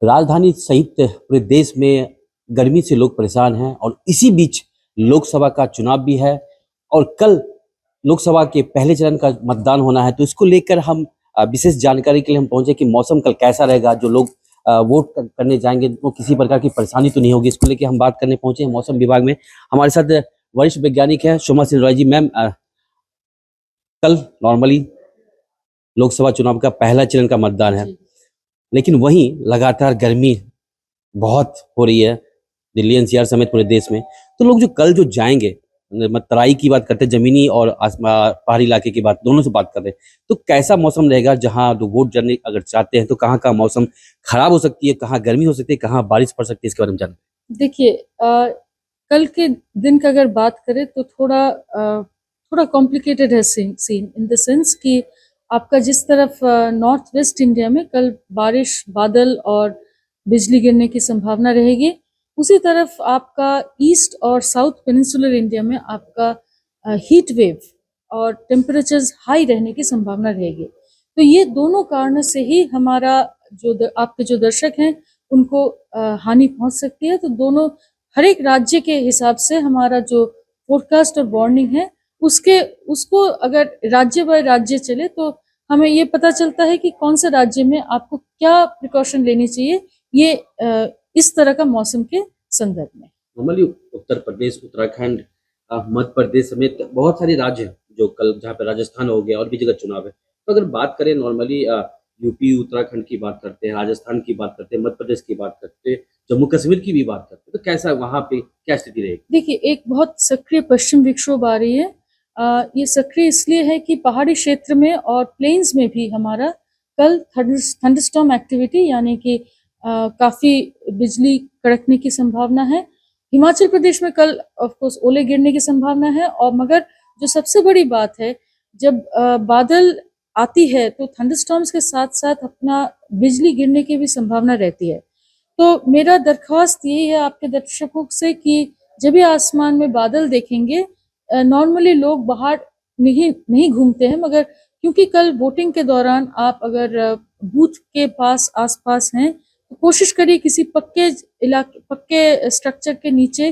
राजधानी सहित पूरे देश में गर्मी से लोग परेशान हैं और इसी बीच लोकसभा का चुनाव भी है और कल लोकसभा के पहले चरण का मतदान होना है। तो इसको लेकर हम विशेष जानकारी के लिए हम पहुंचे कि मौसम कल कैसा रहेगा, जो लोग वोट करने जाएंगे वो किसी प्रकार की परेशानी तो नहीं होगी। इसको लेकर हम बात करने पहुंचे हैं मौसम विभाग में। हमारे साथ वरिष्ठ वैज्ञानिक है सोमा सिंह रॉय जी। मैम, कल नॉर्मली लोकसभा चुनाव का पहला चरण का मतदान है, लेकिन वहीं लगातार गर्मी बहुत हो रही है दिल्ली एनसीआर समेत पूरे देश में। तो लोग जो कल जो जाएंगे, तराई की बात करते हैं, जमीनी और पहाड़ी इलाके की बात, दोनों से बात कर रहे हैं, तो कैसा मौसम रहेगा जहां जो वोट करने अगर चाहते हैं तो कहाँ का मौसम खराब हो सकती है, कहाँ गर्मी हो सकती है, कहाँ बारिश पड़ सकती है, इसके बारे में जानते हैं। देखिए, कल के दिन का अगर बात करें तो थोड़ा कॉम्प्लिकेटेड है सीन इन द सेंस कि आपका जिस तरफ नॉर्थ वेस्ट इंडिया में कल बारिश, बादल और बिजली गिरने की संभावना रहेगी, उसी तरफ आपका ईस्ट और साउथ पेनिनसुलर इंडिया में आपका हीट वेव और टेम्परेचर्स हाई रहने की संभावना रहेगी। तो ये दोनों कारणों से ही हमारा आपके जो दर्शक हैं उनको हानि पहुंच सकती है। तो दोनों हर एक राज्य के हिसाब से हमारा जो फोरकास्ट और वार्निंग है उसको अगर राज्य बाय राज्य चले तो हमें ये पता चलता है कि कौन से राज्य में आपको क्या प्रिकॉशन लेनी चाहिए, ये इस तरह का मौसम के संदर्भ में। नॉर्मली उत्तर प्रदेश, उत्तराखंड, मध्य प्रदेश समेत बहुत सारे राज्य हैं जो कल, जहाँ पे राजस्थान हो गया और भी जगह चुनाव है। तो अगर बात करें नॉर्मली यूपी उत्तराखंड की बात करते हैं, राजस्थान की बात करते हैं, मध्य प्रदेश की बात करते हैं, जम्मू कश्मीर की भी बात करते हैं, तो कैसा वहाँ पे क्या स्थिति रहेगी? देखिए, एक बहुत सक्रिय पश्चिम विक्षोभ आ रही है। ये सक्रिय इसलिए है कि पहाड़ी क्षेत्र में और प्लेन्स में भी हमारा कल थंडरस्टॉर्म एक्टिविटी यानी कि काफी बिजली कड़कने की संभावना है। हिमाचल प्रदेश में कल ऑफ कोर्स ओले गिरने की संभावना है। और मगर जो सबसे बड़ी बात है, जब बादल आती है तो थंडरस्टॉर्म्स के साथ साथ अपना बिजली गिरने की भी संभावना रहती है। तो मेरा दरख्वास्त यही है आपके दर्शकों से कि जब भी आसमान में बादल देखेंगे, नॉर्मली लोग बाहर नहीं घूमते हैं, मगर क्योंकि कल वोटिंग के दौरान आप अगर बूथ के पास आसपास हैं तो कोशिश करिए किसी पक्के स्ट्रक्चर के नीचे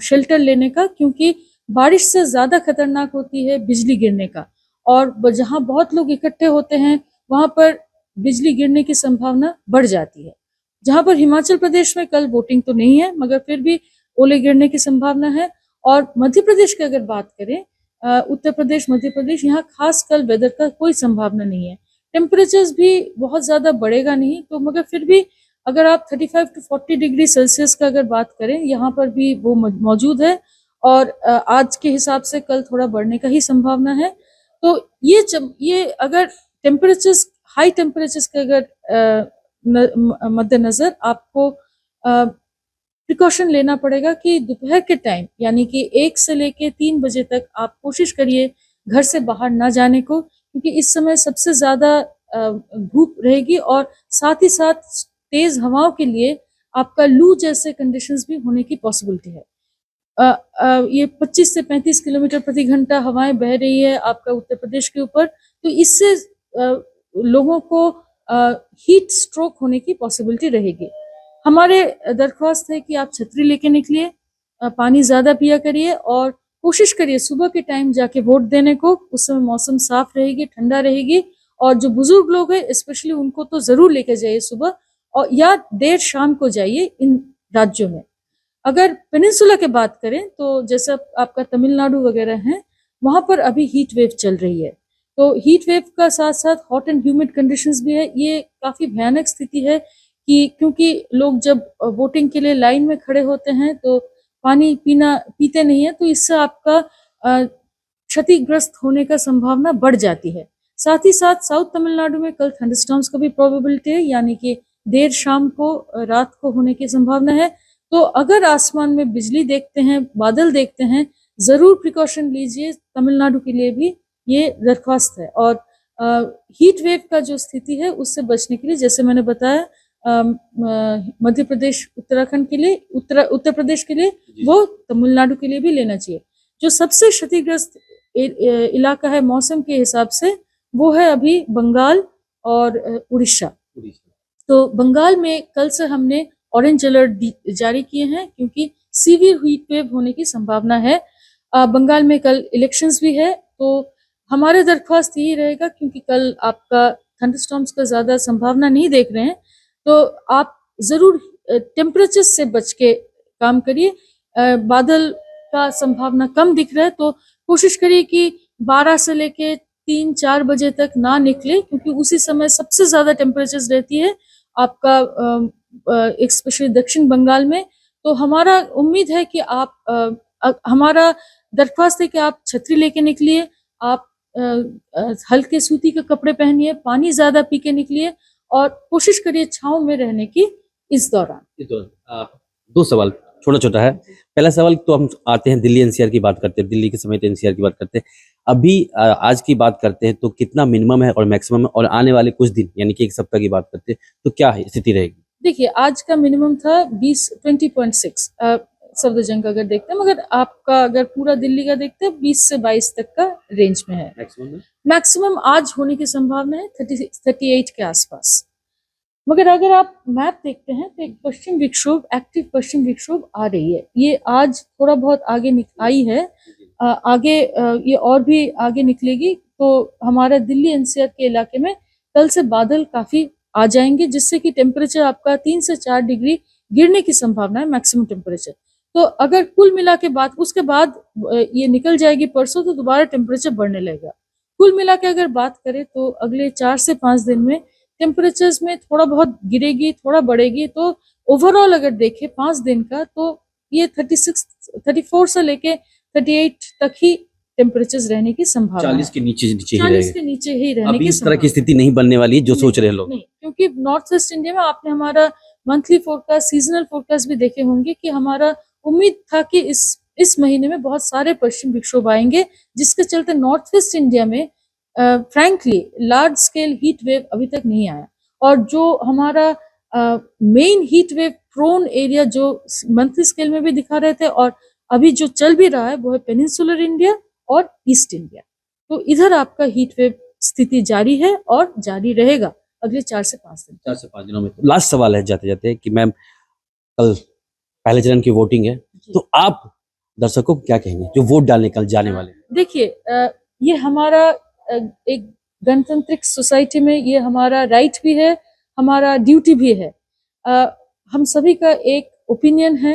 शेल्टर लेने का, क्योंकि बारिश से ज्यादा खतरनाक होती है बिजली गिरने का। और जहां बहुत लोग इकट्ठे होते हैं वहां पर बिजली गिरने की संभावना बढ़ जाती है। जहां पर हिमाचल प्रदेश में कल वोटिंग तो नहीं है, मगर फिर भी ओले गिरने की संभावना है। और मध्य प्रदेश की अगर बात करें, उत्तर प्रदेश, मध्य प्रदेश, यहाँ खास कल वेदर का कोई संभावना नहीं है। टेम्परेचर्स भी बहुत ज्यादा बढ़ेगा नहीं, तो मगर फिर भी अगर आप 35 to 40 डिग्री सेल्सियस का अगर बात करें, यहाँ पर भी वो मौजूद है। और आज के हिसाब से कल थोड़ा बढ़ने का ही संभावना है। तो ये अगर टेम्परेचर्स, हाई टेम्परेचर्स के अगर मद्देनजर आपको प्रिकॉशन लेना पड़ेगा कि दोपहर के टाइम यानी कि 1 से लेके 3 बजे तक आप कोशिश करिए घर से बाहर ना जाने को, क्योंकि इस समय सबसे ज्यादा धूप रहेगी और साथ ही साथ तेज हवाओं के लिए आपका लू जैसे कंडीशंस भी होने की पॉसिबिलिटी है। ये 25 से 35 किलोमीटर प्रति घंटा हवाएं बह रही है आपका उत्तर प्रदेश के ऊपर, तो इससे लोगों को हीट स्ट्रोक होने की पॉसिबिलिटी रहेगी। हमारे दरख्वास्त है कि आप छतरी लेके निकलिए, पानी ज्यादा पिया करिए और कोशिश करिए सुबह के टाइम जाके वोट देने को। उस समय मौसम साफ रहेगी, ठंडा रहेगी। और जो बुजुर्ग लोग हैं स्पेशली उनको तो जरूर लेके जाइए सुबह, और या देर शाम को जाइए इन राज्यों में। अगर पेनिनसुला की बात करें तो जैसा आपका तमिलनाडु वगैरह है, वहां पर अभी हीट वेव चल रही है। तो हीट वेव का साथ साथ हॉट एंड ह्यूमिड कंडीशंस भी है। ये काफी भयानक स्थिति है कि क्योंकि लोग जब वोटिंग के लिए लाइन में खड़े होते हैं तो पानी पीते नहीं है, तो इससे आपका क्षतिग्रस्त होने का संभावना बढ़ जाती है। साथ ही साथ साउथ तमिलनाडु में कल थंडरस्टॉर्म्स का भी प्रोबेबिलिटी है, यानी कि देर शाम को, रात को होने की संभावना है। तो अगर आसमान में बिजली देखते हैं, बादल देखते हैं, जरूर प्रिकॉशन लीजिए। तमिलनाडु के लिए भी ये दरख्वास्त है। और हीट वेव का जो स्थिति है उससे बचने के लिए, जैसे मैंने बताया, मध्य प्रदेश, उत्तराखंड के लिए, उत्तर प्रदेश के लिए, वो तमिलनाडु के लिए भी लेना चाहिए। जो सबसे क्षतिग्रस्त इलाका है मौसम के हिसाब से, वो है अभी बंगाल और उड़ीसा। तो बंगाल में कल से हमने ऑरेंज अलर्ट जारी किए हैं क्योंकि सीवियर हीट वेव होने की संभावना है। बंगाल में कल इलेक्शंस भी है, तो हमारे दरख्वास्त यही रहेगा क्योंकि कल आपका थंडरस्टॉर्म्स का ज़्यादा संभावना नहीं देख रहे हैं, तो आप ज़रूर टेम्परेचर से बच के काम करिए। बादल का संभावना कम दिख रहा है, तो कोशिश करिए कि 12 से लेके 3-4 बजे तक ना निकले क्योंकि उसी समय सबसे ज़्यादा टेम्परेचर्स रहती है आपका स्पेशली दक्षिण बंगाल में। तो हमारा उम्मीद है कि आप हमारा दरख्वास्त है कि आप छतरी लेके निकलिए, आप हल्के सूती के कपड़े पहनिए, पानी ज़्यादा पी के निकलिए और कोशिश करिए छाँव में रहने की इस दौरान। दो सवाल छोटा छोटा है। पहला सवाल तो हम आते हैं दिल्ली एनसीआर की बात करते हैं, दिल्ली के समेत एनसीआर की बात करते हैं। अभी आज की बात करते हैं तो कितना मिनिमम है और मैक्सिमम है, और आने वाले कुछ दिन यानी कि एक सप्ताह की बात करते हैं तो क्या है स्थिति रहेगी? देखिए, आज का मिनिमम था 20.6 सफदरजंग अगर देखते हैं, मगर आपका अगर पूरा दिल्ली का देखते हैं 20 से 22 तक का रेंज में है। मैक्सिमम आज होने की संभावना है 38 के आसपास। मगर अगर आप मैप देखते हैं तो एक पश्चिम विक्षोभ, एक्टिव पश्चिम विक्षोभ आ रही है। ये आज थोड़ा बहुत आगे आई है, आगे ये और भी आगे निकलेगी, तो हमारा दिल्ली एनसीआर के इलाके में कल से बादल काफी आ जाएंगे, जिससे कि टेम्परेचर आपका 3 से 4 डिग्री गिरने की संभावना है मैक्सिमम टेम्परेचर। तो अगर कुल मिला के बाद उसके बाद ये निकल जाएगी परसों, तो दोबारा टेम्परेचर बढ़ने लगेगा। कुल मिला के अगर बात करें तो अगले 4 से 5 दिन में टेम्परेचर्स में थोड़ा बहुत गिरेगी, थोड़ा बढ़ेगी। तो ओवरऑल अगर देखें 5 दिन का, तो ये 34 से लेके 38 तक ही टेम्परेचर्स रहने की संभावना 40 है। के नीचे नीचे ही 40 रहेगा। के नीचे ही रहने अभी की इस तरह की संभावना स्थिति नहीं बनने वाली है जो सोच रहे हैं लोग। नहीं, क्योंकि नॉर्थ ईस्ट इंडिया में आपने हमारा मंथली फोरकास्ट, सीजनल फोरकास्ट भी देखे होंगे कि हमारा उम्मीद था कि इस महीने में बहुत सारे पश्चिम विक्षोभ आएंगे, जिसके चलते नॉर्थ ईस्ट इंडिया में frankly large scale heat wave अभी तक नहीं आया। और जो हमारा main heat wave prone area जो मंथली स्केल में भी दिखा रहे थे और अभी जो चल भी रहा है, वो है पेनिनसुलर इंडिया और ईस्ट इंडिया। तो इधर आपका हीट वेव स्थिति जारी है और जारी रहेगा अगले 4 से 5 दिन। 4 से 5 दिनों में। लास्ट सवाल है जाते जाते कि मैम, कल पहले चरण की वोटिंग है, तो आप दर्शकों को क्या कहेंगे जो वोट डालने कल जाने वाले? देखिए, ये हमारा एक गणतांत्रिक सोसाइटी में ये हमारा राइट भी है, हमारा ड्यूटी भी है। हम सभी का एक ओपिनियन है।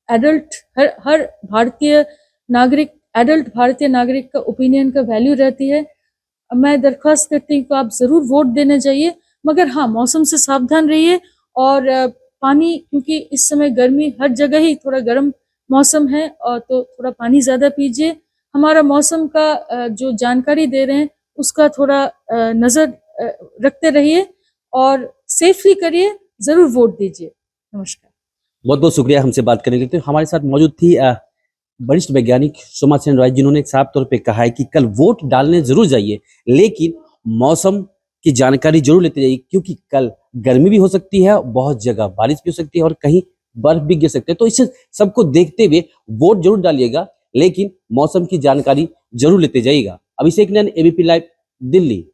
एडल्ट हर भारतीय नागरिक, एडल्ट भारतीय नागरिक का ओपिनियन का वैल्यू रहती है। मैं दरख्वास्त करती हूँ कि आप ज़रूर वोट देने जाइए, मगर हाँ, मौसम से सावधान रहिए। और पानी, क्योंकि इस समय गर्मी हर जगह ही थोड़ा गर्म मौसम है, और तो थोड़ा पानी ज़्यादा पीजिए। हमारा मौसम का जो जानकारी दे रहे हैं उसका थोड़ा नज़र रखते रहिए और सेफली करिए, ज़रूर वोट दीजिए। नमस्कार। बहुत बहुत शुक्रिया हमसे बात करने के लिए। तो हमारे साथ मौजूद थी वरिष्ठ वैज्ञानिक सोमा सेन रॉय, जिन्होंने साफ तौर पे कहा है कि कल वोट डालने जरूर जाइए, लेकिन मौसम की जानकारी जरूर लेते जाइए, क्योंकि कल गर्मी भी हो सकती है, बहुत जगह बारिश भी हो सकती है और कहीं बर्फ भी गिर सकते हैं। तो इसे सबको देखते हुए वोट जरूर डालिएगा, लेकिन मौसम की जानकारी जरूर लेते जाइएगा। अभिषेक नैन, एबीपी लाइव, दिल्ली।